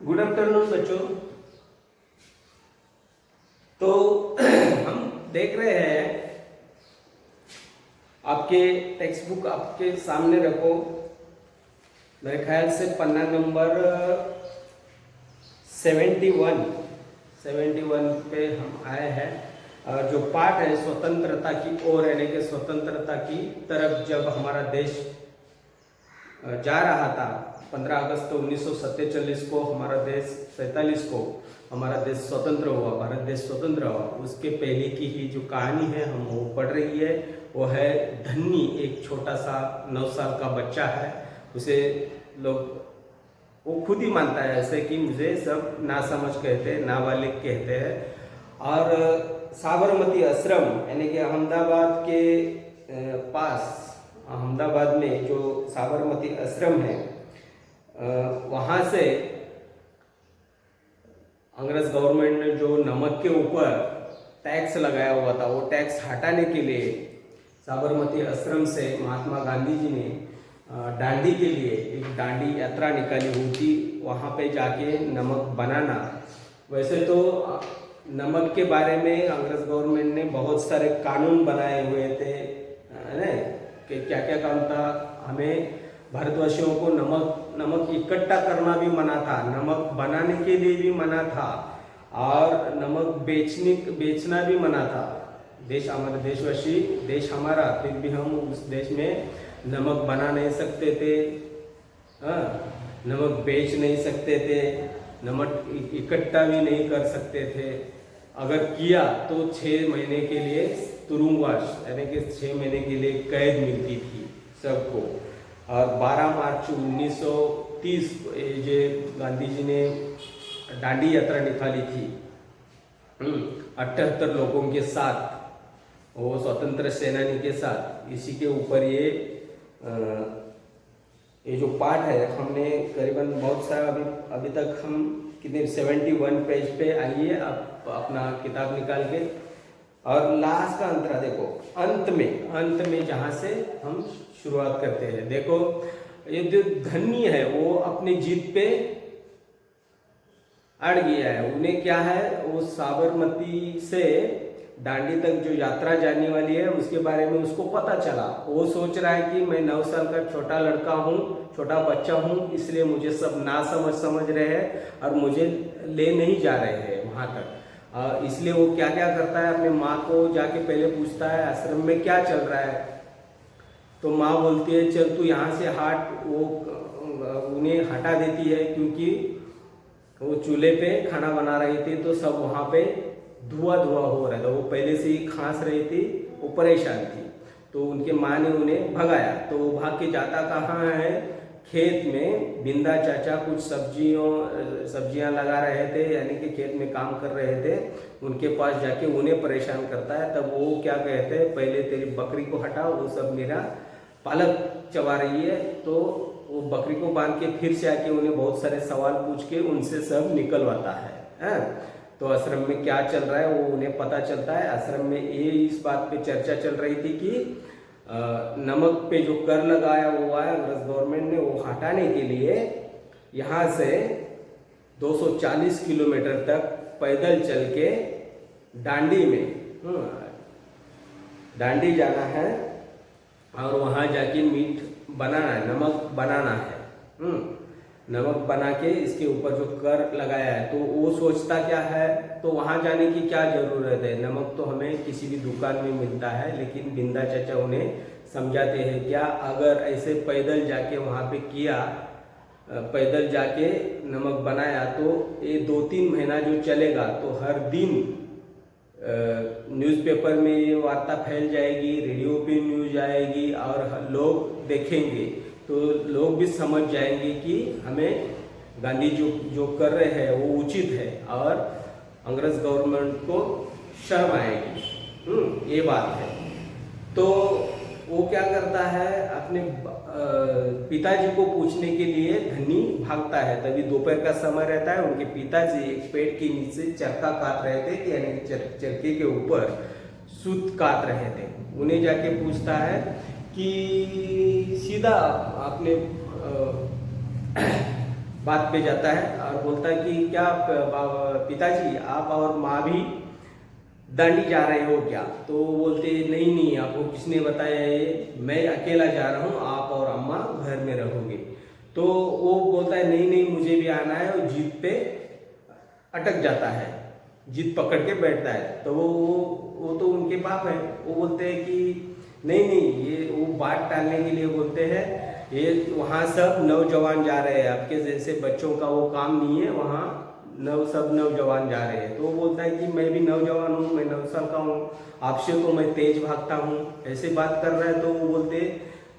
Good afternoon बच्चों। तो हम देख रहे हैं, आपके टेक्स्ट बुक आपके सामने रखो। मेरे ख्याल से पन्ना नंबर 71 पे हम आए हैं। जो पाठ है स्वतंत्रता की ओर, यानी कि स्वतंत्रता की तरफ जब हमारा देश जा रहा था। 15 अगस्त 1947 को हमारा देश, 47 को हमारा देश स्वतंत्र हुआ, भारत देश स्वतंत्र हुआ। उसके पहले की ही जो कहानी है हम वो पढ़ रही है। वो है धन्नी, एक छोटा सा 9 साल का बच्चा है। उसे लोग, वो खुद ही मानता है ऐसे कि मुझे सब नासमझ कहते हैं, नाबालिग कहते हैं। और साबरमती आश्रम यानी कि अहमदाबाद के पास, अहमदाबाद में जो साबरमती आश्रम है, वहाँ से अंग्रेज गवर्नमेंट ने जो नमक के ऊपर टैक्स लगाया हुआ था, वो टैक्स हटाने के लिए साबरमती आश्रम से महात्मा गांधी जी ने दांडी के लिए एक दांडी यात्रा निकाली हुई थी। वहाँ पे जाके नमक बनाना। वैसे तो नमक के बारे में अंग्रेज गवर्नमेंट ने बहुत सारे कानून बनाए हुए थे, है ना, कि क्या क्या काम था। हमें भारतवासियों को नमक इकट्ठा करना भी मना था, नमक बनाने के लिए भी मना था, और नमक बेचना भी मना था। देश हमारा, देशवासी देश हमारा, फिर भी हम उस देश में नमक बना नहीं सकते थे, नमक बेच नहीं सकते थे, नमक इकट्ठा भी नहीं कर सकते थे। अगर किया तो 6 महीने के लिए तुरुंगवास, यानी कि 6 महीने के लिए कैद मिलती थी सबको। और 12 मार्च 1930 जो गांधी जी ने दांडी यात्रा निकाली थी 78 लोगों के साथ, वो स्वतंत्र सेनानी के साथ। इसी के ऊपर ये जो पाठ है, हमने करीबन बहुत सारा अभी तक हम कितने 71 पेज पे आइए, आप अपना किताब निकाल के। और लास्ट का अंतरा देखो, अंत में जहाँ से हम शुरुआत करते हैं। देखो, ये जो धन्नी है वो अपनी जीत पे अड़ गया है। उन्हें क्या है, वो साबरमती से दांडी तक जो यात्रा जाने वाली है उसके बारे में उसको पता चला। वो सोच रहा है कि मैं 9 साल का छोटा लड़का हूँ, छोटा बच्चा हूँ, इसलिए मुझे सब नासमझ समझ रहे हैं और मुझे ले नहीं जा रहे हैं वहाँ तक। इसलिए वो क्या क्या करता है, अपने माँ को जाके पहले पूछता है आश्रम में क्या चल रहा है। तो माँ बोलती है चल तू यहाँ से हट। वो उन्हें हटा देती है, क्योंकि वो चूल्हे पे खाना बना रही थी, तो सब वहाँ पे धुआं हो रहा था। वो पहले से ही खांस रही थी, वो परेशान थी, तो उनके माँ ने उन्हें भगाया। तो वो भाग के जाता कहाँ है, खेत में। बिंदा चाचा कुछ सब्जियां लगा रहे थे, यानी कि खेत में काम कर रहे थे। उनके पास जाके उन्हें परेशान करता है। तब वो क्या कहते हैं, पहले तेरी बकरी को हटाओ, वो सब मेरा पालक चबा रही है। तो वो बकरी को बांध के फिर से आके उन्हें बहुत सारे सवाल पूछ के उनसे सब निकलवाता है। तो आश्रम में क्या चल रहा है वो उन्हें पता चलता है। आश्रम में ये इस बात पे चर्चा चल रही थी कि नमक पे जो कर लगाया हुआ है अंग्रेज गवर्नमेंट ने, वो हटाने के लिए यहाँ से 240 किलोमीटर तक पैदल चल के दांडी में दांडी जाना है, और वहाँ जाके मीट बनाना है, नमक बनाना है। नमक बना के इसके ऊपर जो कर लगाया है, तो वो सोचता क्या है, तो वहाँ जाने की क्या जरूरत है, नमक तो हमें किसी भी दुकान में मिलता है। लेकिन बिंदा चाचा उन्हें समझाते हैं, क्या अगर ऐसे पैदल जाके वहाँ पे किया, पैदल जाके नमक बनाया, तो ये 2-3 महीना जो चलेगा, तो हर दिन न्यूज़पेपर में ये वार्ता फैल जाएगी, रेडियो पे न्यूज आएगी, और लोग देखेंगे, तो लोग भी समझ जाएंगे कि हमें गांधी जो कर रहे हैं वो उचित है, और अंग्रेज गवर्नमेंट को शर्म आएगी। ये बात है। तो वो क्या करता है, अपने पिताजी को पूछने के लिए धनी भागता है। तभी दोपहर का समय रहता है। उनके पिताजी एक पेड़ के नीचे चरखा काट रहे थे, यानी चरखे के ऊपर सूत काट रहे थे। उन्हें जाके पूछता है कि सीधा अपने बात पे जाता है और बोलता है कि क्या पिताजी आप और माँ भी दांडी जा रहे हो क्या? तो वो बोलते नहीं नहीं, आपको किसने बताया ये, मैं अकेला जा रहा हूँ, आप और अम्मा घर में रहोगे। तो वो बोलता है नहीं नहीं मुझे भी आना है, और जिद पे अटक जाता है, जिद पकड़ के बैठता है। तो वो तो उनके बाप है, वो बोलते हैं कि नहीं नहीं, ये वो बात टालने के लिए बोलते हैं, ये वहाँ सब नौजवान जा रहे हैं, आपके जैसे बच्चों का वो काम नहीं है, वहाँ सब नौजवान जा रहे हैं। तो वो बोलता है कि मैं भी नौजवान हूँ, मैं 9 साल का हूँ, आपसे तो मैं तेज भागता हूँ, ऐसे बात कर रहा है। तो वो बोलते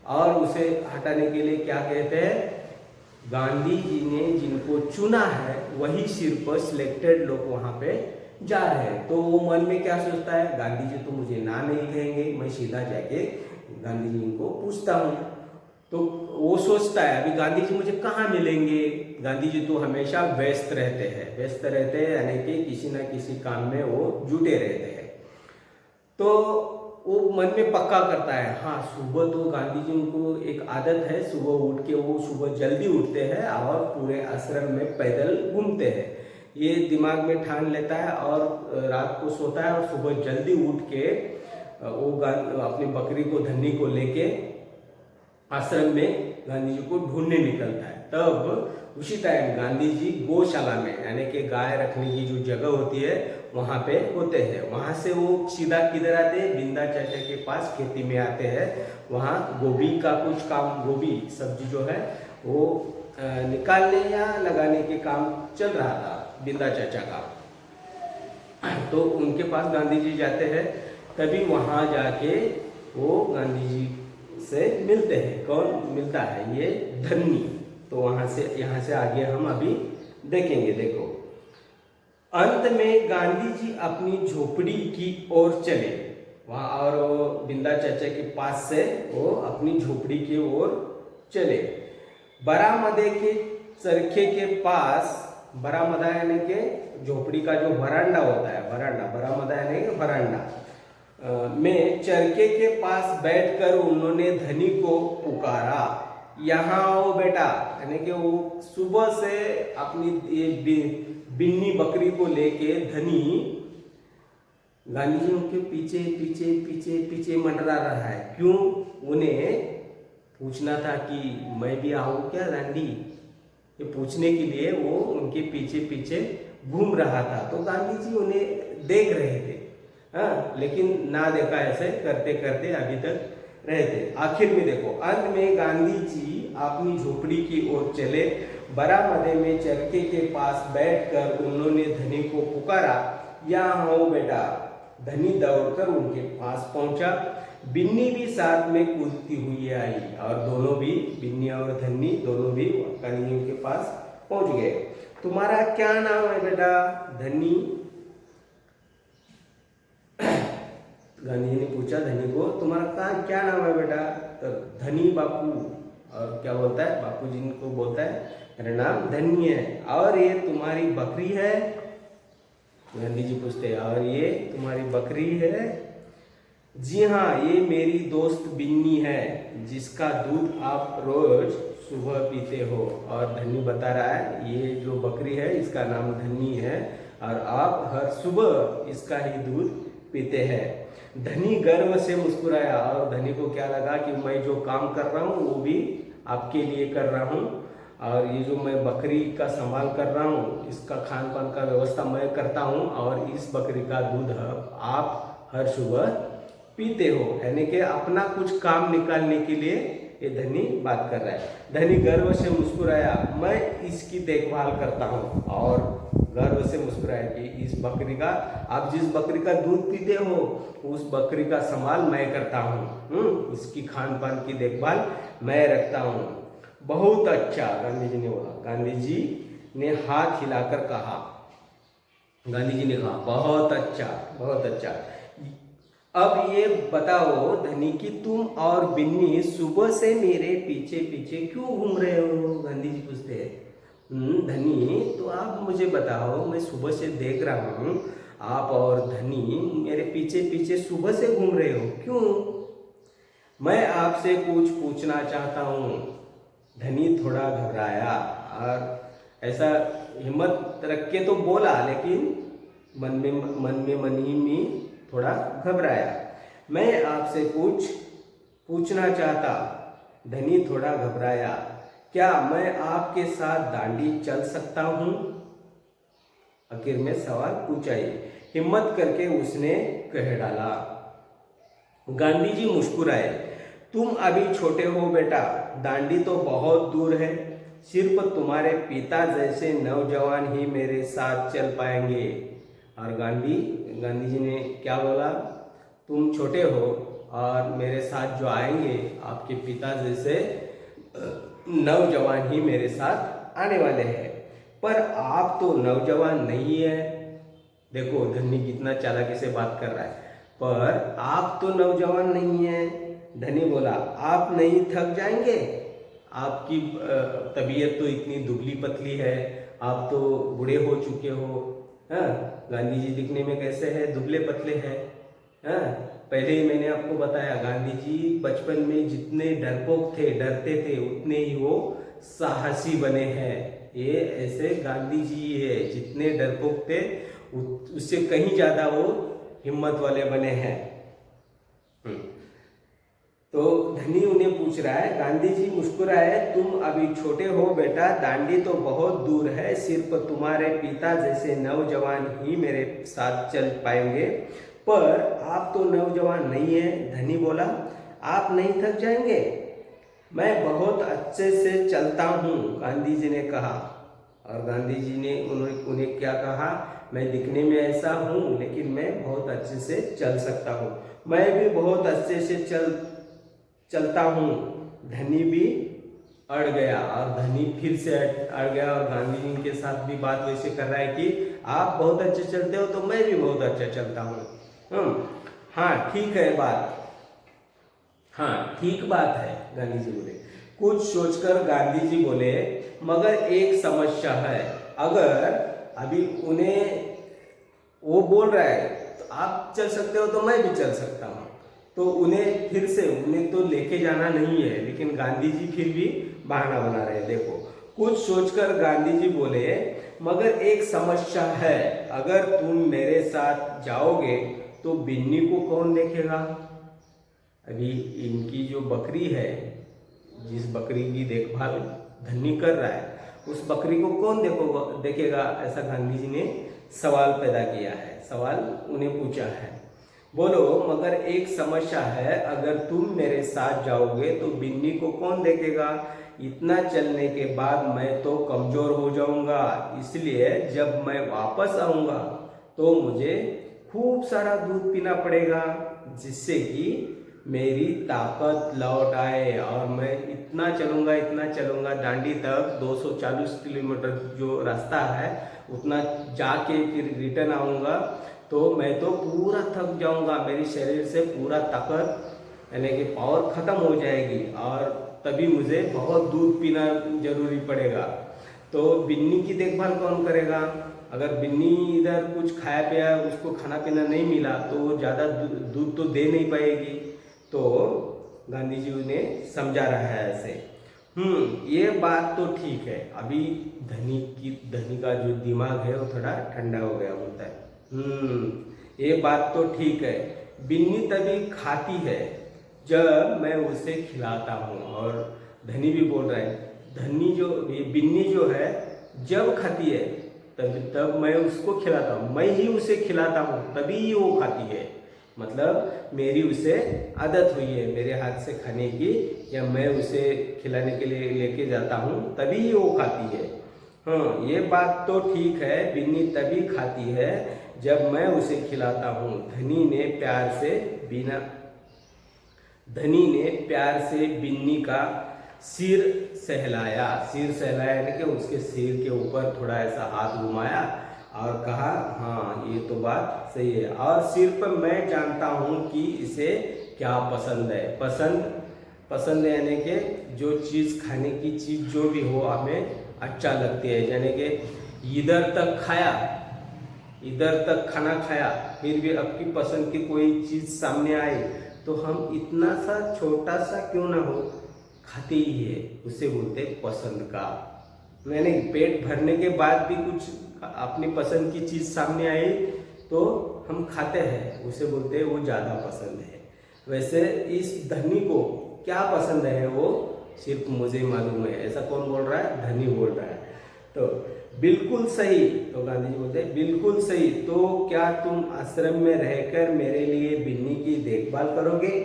और उसे हटाने के लिए क्या कहते हैं, गांधी जी ने जिनको चुना है वही सिर्फ सिलेक्टेड लोग वहाँ पे जा रहे हैं। तो वो मन में क्या सोचता है, गांधी जी तो मुझे ना नहीं कहेंगे, मैं सीधा जाके गांधी जी को पूछता हूँ। तो वो सोचता है अभी गांधी जी मुझे कहाँ मिलेंगे, गांधी जी तो हमेशा व्यस्त रहते हैं, यानी कि किसी ना किसी काम में वो जुटे रहते हैं। तो वो मन में पक्का करता है, हाँ सुबह तो गांधी जी को एक आदत है, सुबह उठ के वो सुबह जल्दी उठते हैं और पूरे आश्रम में पैदल घूमते हैं, ये दिमाग में ठान लेता है। और रात को सोता है और सुबह जल्दी उठ के वो अपनी बकरी को, धन्नी को लेके आश्रम में गांधी जी को ढूंढने निकलता है। तब उसी टाइम गांधी जी गौशाला में, यानी कि गाय रखने की जो जगह होती है वहाँ पे होते हैं। वहाँ से वो सीधा किधर आते हैं, बिंदा चाचा के पास खेती में आते हैं। वहाँ गोभी का कुछ काम, गोभी सब्जी जो है वो निकालने या लगाने के काम चल रहा था बिंदा चाचा का। तो उनके पास गांधी जी जाते हैं, तभी वहाँ जाके वो गांधी जी से मिलते हैं। कौन मिलता है, ये धन्नी। तो वहां से यहाँ से आगे हम अभी देखेंगे। देखो अंत में गांधी जी अपनी झोपड़ी की ओर चले, वहां और वो बिंदा चाचा के पास से वो अपनी झोपड़ी की ओर चले। बरामदे के चरखे के पास, बरामदा यानी के झोपड़ी का जो वरांडा होता है, बरामदा यानी कि वरांडा में चरखे के पास बैठकर उन्होंने धनी को पुकारा, यहाँ आओ बेटा। यानी कि वो सुबह से अपनी ये बिन्नी बकरी को लेके धनी गांधी जी के पीछे पीछे पीछे पीछे मंडरा रहा है। क्यों? उन्हें पूछना था कि मैं भी आऊं क्या दांडी, ये पूछने के लिए वो उनके पीछे पीछे घूम रहा था। तो गांधी जी उन्हें देख रहे थे, हाँ, लेकिन ना देखा, ऐसे करते करते अभी तक रहते। आखिर में देखो अंत में गांधी जी अपनी झोपड़ी की ओर चले। बरामदे में चरखे के पास बैठकर उन्होंने धनी को पुकारा, यहाँ हो बेटा। धनी दौड़कर उनके पास पहुंचा। बिन्नी भी साथ में कूदती हुई आई और दोनों भी, बिन्नी और धनी दोनों भी गांधी जी के पास पहुंच गए। तुम्हारा क्या नाम है बेटा? धनी। गांधी जी ने पूछा धनी को, तुम्हारा क्या नाम है बेटा? तो धनी बापू। और क्या बोलता है बापू जी को? बोलता है मेरा नाम धनी है। और ये तुम्हारी बकरी है? गांधी जी पूछते हैं और ये तुम्हारी बकरी है? जी हाँ, ये मेरी दोस्त बिन्नी है, जिसका दूध आप रोज सुबह पीते हो। और धनी बता रहा है ये जो बकरी है इसका नाम धनी है और आप हर सुबह इसका ही दूध पीते हैं। धनी गर्व से मुस्कुराया और धनी को क्या लगा कि मैं जो काम कर रहा हूँ वो भी आपके लिए कर रहा हूँ, और ये जो मैं बकरी का संभाल कर रहा हूँ इसका खान पान का व्यवस्था मैं करता हूँ, और इस बकरी का दूध आप हर सुबह पीते हो। यानी कि अपना कुछ काम निकालने के लिए ये धनी बात कर रहा है। धनी गर्व से मुस्कुराया, मैं इसकी देखभाल करता हूँ। और गर्व से मुस्कुराया कि इस बकरी का, आप जिस बकरी का दूध पीते हो उस बकरी का संभाल मैं करता हूँ, उसकी खान पान की देखभाल मैं रखता हूँ। बहुत अच्छा, गांधी जी ने बोला। गांधी जी ने हाथ हिलाकर कहा, गांधी जी ने कहा बहुत अच्छा, बहुत अच्छा। अब ये बताओ धनी कि तुम और बिन्नी सुबह से मेरे पीछे पीछे क्यों घूम रहे हो? गांधी जी पूछते हैं। धनी, तो आप मुझे बताओ, मैं सुबह से देख रहा हूँ आप और धनी मेरे पीछे पीछे सुबह से घूम रहे हो, क्यों? मैं आपसे कुछ पूछना चाहता हूँ। धनी थोड़ा घबराया और ऐसा हिम्मत रख के तो बोला, लेकिन मन ही में थोड़ा घबराया। मैं आपसे पूछना चाहता, धनी थोड़ा घबराया, क्या मैं आपके साथ दांडी चल सकता हूं? आखिर में सवाल पूछा ही, हिम्मत करके उसने कह डाला। गांधी जी मुस्कुराए, तुम अभी छोटे हो बेटा, दांडी तो बहुत दूर है, सिर्फ तुम्हारे पिता जैसे नौजवान ही मेरे साथ चल पाएंगे। और गांधी जी ने क्या बोला, तुम छोटे हो और मेरे साथ जो आएंगे आपके पिता जैसे नौजवान ही मेरे साथ आने वाले हैं, पर आप तो नौजवान नहीं है। देखो धनी कितना चालाकी से बात कर रहा है, पर आप तो नौजवान नहीं है। धनी बोला, आप नहीं थक जाएंगे? आपकी तबीयत तो इतनी दुबली पतली है, आप तो बूढ़े हो चुके हो। हाँ, गांधी जी दिखने में कैसे हैं? दुबले पतले हैं। हाँ, पहले ही मैंने आपको बताया, गांधी जी बचपन में जितने डरपोक थे, डरते थे, उतने ही वो साहसी बने हैं। ये ऐसे गांधी जी है, जितने डरपोक थे उससे कहीं ज्यादा वो हिम्मत वाले बने हैं। तो धनी उन्हें पूछ रहा है, गांधी जी मुस्कुराए, तुम अभी छोटे हो बेटा, दांडी तो बहुत दूर है, सिर्फ तुम्हारे पिता जैसे नौजवान ही मेरे साथ चल पाएंगे, पर आप तो नौजवान नहीं है। धनी बोला, आप नहीं थक जाएंगे? मैं बहुत अच्छे से चलता हूँ, गांधी जी ने कहा। और गांधी जी ने उन्हें क्या कहा, मैं दिखने में ऐसा हूँ, लेकिन मैं बहुत अच्छे से चल सकता हूँ। मैं भी बहुत अच्छे से चलता हूँ। धनी भी अड़ गया, और धनी फिर से अड़ गया, और गांधी जी के साथ भी बात वैसे कर रहा है कि आप बहुत अच्छे चलते हो तो मैं भी बहुत अच्छा चलता हूँ। हाँ ठीक है बात, हाँ ठीक बात है, गांधी जी बोले। कुछ सोचकर गांधी जी बोले, मगर एक समस्या है। अगर अभी उन्हें वो बोल रहा है तो आप चल सकते हो तो मैं भी चल सकता हूँ, तो उन्हें फिर से उन्हें तो लेके जाना नहीं है, लेकिन गांधी जी फिर भी बहाना बना रहे हैं। देखो, कुछ सोचकर गांधी जी बोले, मगर एक समस्या है। अगर तुम मेरे साथ जाओगे तो बिन्नी को कौन देखेगा? अभी इनकी जो बकरी है, जिस बकरी की देखभाल धनी कर रहा है, उस बकरी को कौन देखेगा? ऐसा गांधी जी ने सवाल पैदा किया है, सवाल उन्हें पूछा है। बोलो, मगर एक समस्या है, अगर तुम मेरे साथ जाओगे तो बिन्नी को कौन देखेगा? इतना चलने के बाद मैं तो कमजोर हो जाऊंगा, इसलिए जब मैं वापस आऊंगा तो मुझे खूब सारा दूध पीना पड़ेगा, जिससे कि मेरी ताकत लौट आए, और मैं इतना चलूंगा दांडी तक 240 किलोमीटर जो रास्ता है, उतना जाके फिर रिटर्न आऊंगा, तो मैं तो पूरा थक जाऊंगा, मेरी शरीर से पूरा ताकत यानी कि पावर खत्म हो जाएगी, और तभी मुझे बहुत दूध पीना जरूरी पड़ेगा। तो बिन्नी की देखभाल कौन करेगा? अगर बिन्नी इधर कुछ खाया पिया, उसको खाना पीना नहीं मिला, तो वो ज़्यादा दूध तो दे नहीं पाएगी। तो गांधी जी उन्हें समझा रहा है ऐसे। ये बात तो ठीक है। अभी धनी का जो दिमाग है वो थोड़ा ठंडा हो गया होता है। ये बात तो ठीक है, बिन्नी तभी खाती है जब मैं उसे खिलाता हूँ। और धनी भी बोल रहा है, बिन्नी जो है जब खाती है तब मैं उसको खिलाता हूँ, मैं ही उसे खिलाता हूँ तभी वो खाती है। मतलब मेरी उसे आदत हुई है मेरे हाथ से खाने की, या मैं उसे खिलाने के लिए लेके जाता हूँ तभी वो खाती है। हाँ, ये बात तो ठीक है, बिन्नी तभी खाती है जब मैं उसे खिलाता हूँ। धनी ने प्यार से बिन्नी का सिर सहलाया यानी कि उसके सिर के ऊपर थोड़ा ऐसा हाथ घुमाया और कहा, हाँ ये तो बात सही है, और सिर्फ मैं जानता हूँ कि इसे क्या पसंद है। पसंद यानी कि जो चीज़, खाने की चीज़ जो भी हो हमें अच्छा लगती है, यानी कि इधर तक खाना खाया, फिर भी आपकी पसंद की कोई चीज़ सामने आई तो हम इतना सा छोटा सा क्यों ना हो खाते ही है, उसे बोलते पसंद का। मैंने पेट भरने के बाद भी कुछ अपनी पसंद की चीज़ सामने आई तो हम खाते हैं, उसे बोलते हैं वो ज़्यादा पसंद है। वैसे इस धनी को क्या पसंद है वो सिर्फ मुझे मालूम है, ऐसा कौन बोल रहा है? धनी बोल रहा है। तो बिल्कुल सही, तो गांधी जी बोलते हैं बिल्कुल सही, तो क्या तुम आश्रम में रहकर मेरे लिए बिन्नी की देखभाल करोगे?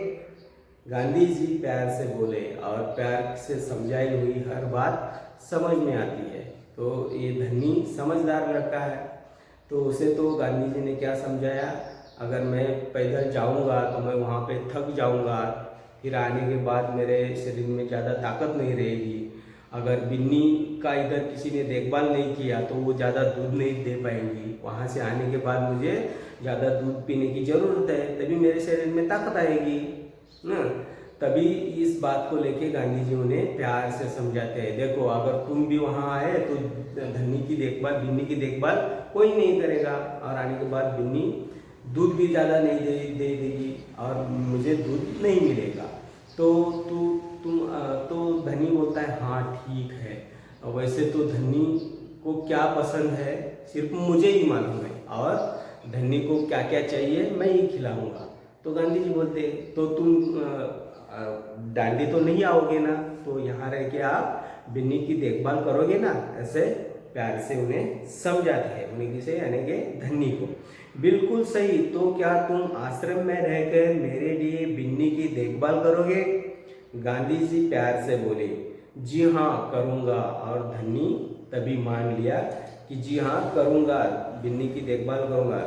गांधी जी प्यार से बोले और प्यार से समझाई हुई हर बात समझ में आती है। तो ये धनी समझदार लड़का है, तो उसे तो गांधी जी ने क्या समझाया, अगर मैं पैदल जाऊंगा तो मैं वहाँ पे थक जाऊंगा, फिर आने के बाद मेरे शरीर में ज़्यादा ताकत नहीं रहेगी। अगर बिन्नी का इधर किसी ने देखभाल नहीं किया तो वो ज़्यादा दूध नहीं दे पाएंगी, वहाँ से आने के बाद मुझे ज़्यादा दूध पीने की ज़रूरत है, तभी मेरे शरीर में ताकत आएगी ना। तभी इस बात को लेके गांधी जी उन्हें प्यार से समझाते हैं, देखो अगर तुम भी वहाँ आए तो धनी की देखभाल, बिन्नी की देखभाल कोई नहीं करेगा, और आने के बाद बिन्नी दूध भी ज़्यादा नहीं दे देगी और मुझे दूध नहीं मिलेगा। तो तो धनी बोलता है हाँ ठीक है, वैसे तो धनी को क्या पसंद है सिर्फ मुझे ही मालूम है, और धनी को क्या क्या चाहिए मैं ही खिलाऊंगा। तो गांधी जी बोलते तो तुम डांडी तो नहीं आओगे ना, तो यहाँ रह के आप बिन्नी की देखभाल करोगे ना, ऐसे प्यार से उन्हें समझाते हैं, उन्हें किसे यानी कि धनी को। बिल्कुल सही, तो क्या तुम आश्रम में रहकर मेरे लिए बिन्नी की देखभाल करोगे? गांधी जी प्यार से बोले जी हाँ करूँगा, और धनी तभी मान लिया कि जी हाँ करूँगा, बिन्नी की देखभाल करूँगा।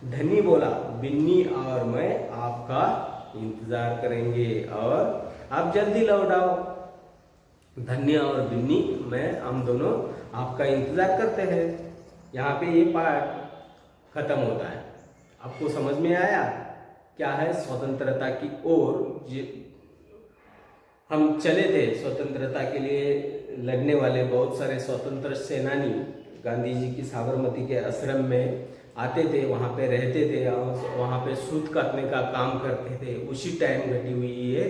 धनी बोला बिन्नी और मैं आपका इंतजार करेंगे और आप जल्दी लौट आओ। धन्य और बिन्नी हम दोनों आपका इंतजार करते हैं। यहाँ पे ये पार्ट खत्म होता है। आपको समझ में आया क्या है? स्वतंत्रता की ओर हम चले थे, स्वतंत्रता के लिए लड़ने वाले बहुत सारे स्वतंत्र सेनानी गांधी जी की साबरमती के आश्रम में आते थे, वहाँ पे रहते थे और वहाँ पे सूत काटने का काम करते थे। उसी टाइम घटी हुई ये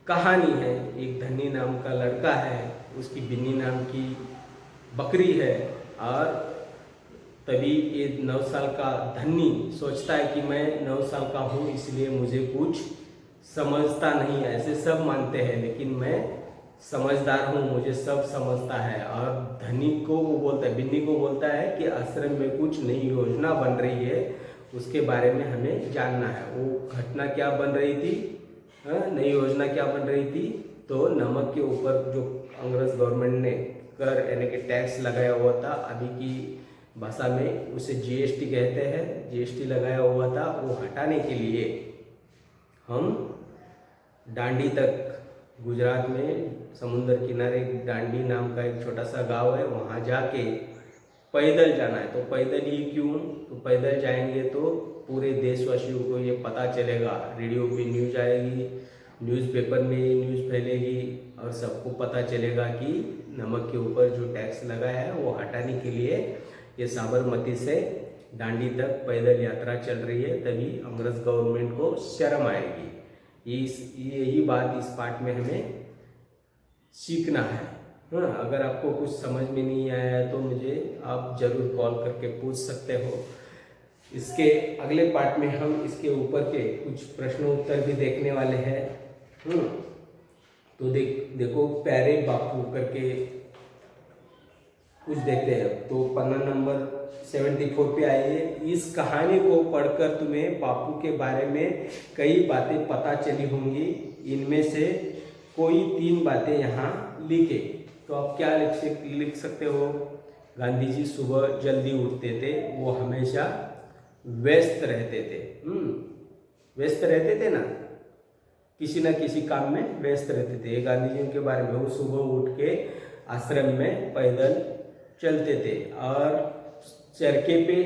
कहानी है। एक धनी नाम का लड़का है, उसकी बिन्नी नाम की बकरी है, और तभी ये 9 साल का धनी सोचता है कि मैं 9 साल का हूँ इसलिए मुझे कुछ समझता नहीं, ऐसे सब मानते हैं, लेकिन मैं समझदार हूँ, मुझे सब समझता है। और धनी को वो बोलता है, बिन्नी को बोलता है कि आश्रम में कुछ नई योजना बन रही है, उसके बारे में हमें जानना है। वो घटना क्या बन रही थी, नई योजना क्या बन रही थी? तो नमक के ऊपर जो अंग्रेज गवर्नमेंट ने कर यानी कि टैक्स लगाया हुआ था, अभी की भाषा में उसे जीएसटी कहते हैं, जीएसटी लगाया हुआ था, वो हटाने के लिए हम डांडी तक, गुजरात में समुद्र किनारे डांडी नाम का एक छोटा सा गांव है, वहाँ जाके पैदल जाना है। तो पैदल ही क्यों? तो पैदल जाएंगे तो पूरे देशवासियों को ये पता चलेगा, रेडियो पे न्यूज आएगी, न्यूज़पेपर में न्यूज़ फैलेगी, और सबको पता चलेगा कि नमक के ऊपर जो टैक्स लगाया है वो हटाने के लिए ये साबरमती से डांडी तक पैदल यात्रा चल रही है। तभी अंग्रेज गवर्नमेंट को शर्म आएगी। यही बात इस पार्ट में हमें सीखना है। हाँ, अगर आपको कुछ समझ में नहीं आया है तो मुझे आप जरूर कॉल करके पूछ सकते हो। इसके अगले पार्ट में हम इसके ऊपर के कुछ प्रश्न उत्तर भी देखने वाले हैं। तो देखो प्यारे बापू करके कुछ देखते हैं। तो पन्ना नंबर 74 पे आइए। इस कहानी को पढ़कर तुम्हें बापू के बारे में कई बातें पता चली होंगी, इनमें से कोई 3 बातें यहाँ लिखे। तो आप क्या लिख सकते हो? गांधी जी सुबह जल्दी उठते थे, वो हमेशा व्यस्त रहते थे। व्यस्त रहते थे ना, किसी न किसी काम में व्यस्त रहते थे। गांधी जी के बारे में, वो सुबह उठ के आश्रम में पैदल चलते थे और चरखे पे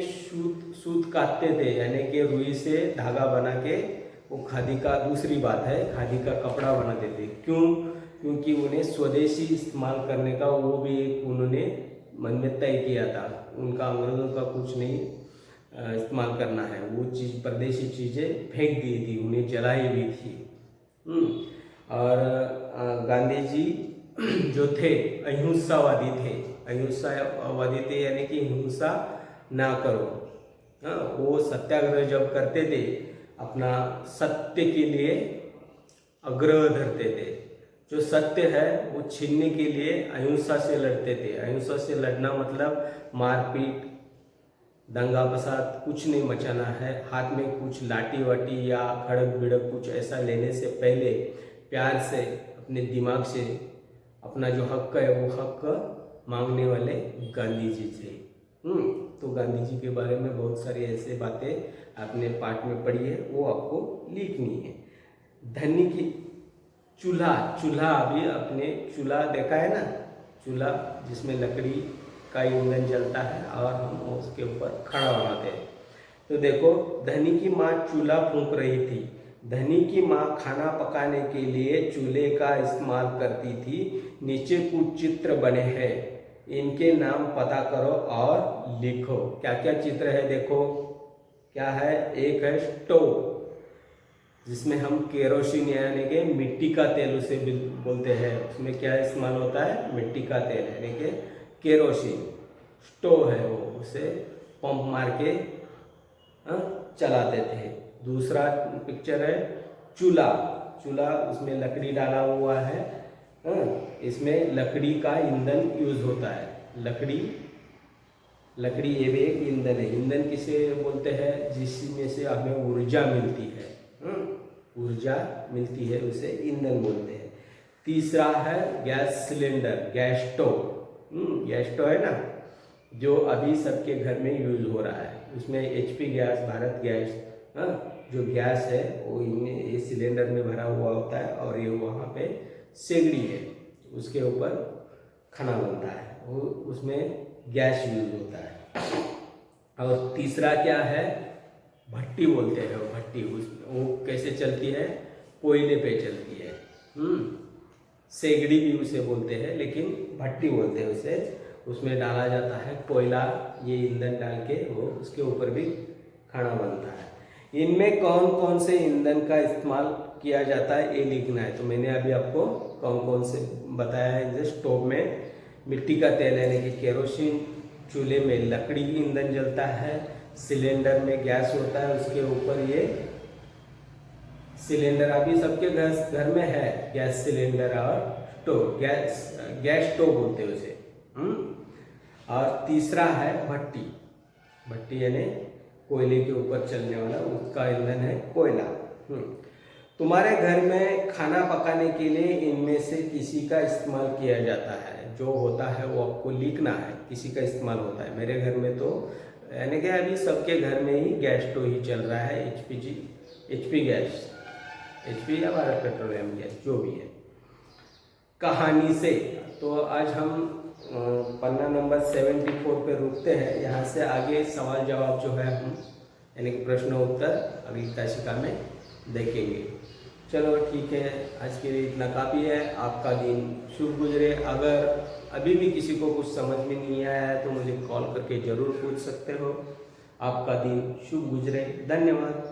सूत काटते थे, यानी कि रुई से धागा बना के वो खादी का, दूसरी बात है, खादी का कपड़ा बनाते थे। क्यों? क्योंकि उन्हें स्वदेशी इस्तेमाल करने का वो भी एक उन्होंने मन में तय किया था। उनका अंग्रेजों का कुछ नहीं इस्तेमाल करना है, वो चीज़ परदेशी चीज़ें फेंक दी थी, उन्हें जलाई भी थी। और गांधी जी जो थे अहिंसावादी थे। अहिंसा वदिते यानी कि हिंसा ना करो। हाँ, वो सत्याग्रह जब करते थे अपना सत्य के लिए आग्रह धरते थे। जो सत्य है वो छीनने के लिए अहिंसा से लड़ते थे। अहिंसा से लड़ना मतलब मारपीट, दंगा फसाद कुछ नहीं मचाना है। हाथ में कुछ लाठी वाटी या खड़क बिड़क कुछ ऐसा लेने से पहले प्यार से अपने दिमाग से अपना जो हक है वो हक मांगने वाले गांधी जी थे। तो गांधी जी के बारे में बहुत सारी ऐसे बातें आपने पाठ में पढ़ी है, वो आपको लिखनी है। धनी की चूल्हा, चूल्हा अभी आपने चूल्हा देखा है ना, चूल्हा जिसमें लकड़ी का ईंधन जलता है और हम उसके ऊपर खाना बनाते हैं। तो देखो, धनी की माँ चूल्हा फूंक रही थी। धनी की माँ खाना पकाने के लिए चूल्हे का इस्तेमाल करती थी। नीचे कुछ चित्र बने हैं, इनके नाम पता करो और लिखो। क्या क्या चित्र है देखो, क्या है? एक है स्टोव, जिसमें हम केरोसिन यानी कि मिट्टी का तेल उसे बोलते हैं। उसमें क्या इस्तेमाल होता है? मिट्टी का तेल यानी कि केरोसिन। स्टोव है वो, उसे पंप मार के चलाते थे। दूसरा पिक्चर है चूल्हा। चूल्हा, उसमें लकड़ी डाला हुआ है। इसमें लकड़ी का ईंधन यूज होता है। लकड़ी ये भी एक ईंधन है। ईंधन किसे बोलते हैं? जिसमें से हमें ऊर्जा मिलती है। ऊर्जा मिलती है उसे ईंधन बोलते हैं। तीसरा है gas cylinder, gas stove. Gas stove है ना, जो अभी सबके घर में यूज हो रहा है। उसमें HP गैस, भारत गैस, जो गैस है वो ये सिलेंडर में भरा हुआ होता है और ये वहाँ पे सेगड़ी है, उसके ऊपर खाना बनता है, वो उसमें गैस यूज होता है। और तीसरा क्या है? भट्टी बोलते हैं। भट्टी वो कैसे चलती है? कोयले पे चलती है। सेगड़ी भी उसे बोलते हैं, लेकिन भट्टी बोलते हैं उसे। उसमें डाला जाता है कोयला, ये ईंधन डाल के वो उसके ऊपर भी खाना बनता है। इनमें कौन कौन से ईंधन का इस्तेमाल किया जाता है ये लिखना है। तो मैंने अभी आपको कौन कौन से बताया है। जैसे स्टोव में मिट्टी का तेल यानी कि केरोसिन, चूल्हे में लकड़ी ईंधन जलता है, सिलेंडर में गैस होता है, उसके ऊपर ये सिलेंडर अभी सबके घर में है, गैस सिलेंडर और स्टोव, गैस स्टोव बोलते हैं उसे। और तीसरा है भट्टी। भट्टी यानी कोयले के ऊपर चलने वाला, उसका ईंधन है कोयला। तुम्हारे घर में खाना पकाने के लिए इनमें से किसी का इस्तेमाल किया जाता है। जो होता है वो आपको लिखना है, किसी का इस्तेमाल होता है। मेरे घर में तो यानी कि अभी सबके घर में ही गैस स्टोव ही चल रहा है। HP गैस, HP या भारत पेट्रोलियम गैस, जो भी है। कहानी से, तो आज हम पन्ना नंबर 74 पे रुकते हैं। यहाँ से आगे सवाल जवाब जो है हम यानी कि प्रश्न उत्तर अगली ताशिका में देखेंगे। चलो ठीक है, आज के लिए इतना काफ़ी है। आपका दिन शुभ गुजरे। अगर अभी भी किसी को कुछ समझ में नहीं आया है तो मुझे कॉल करके ज़रूर पूछ सकते हो। आपका दिन शुभ गुजरे। धन्यवाद।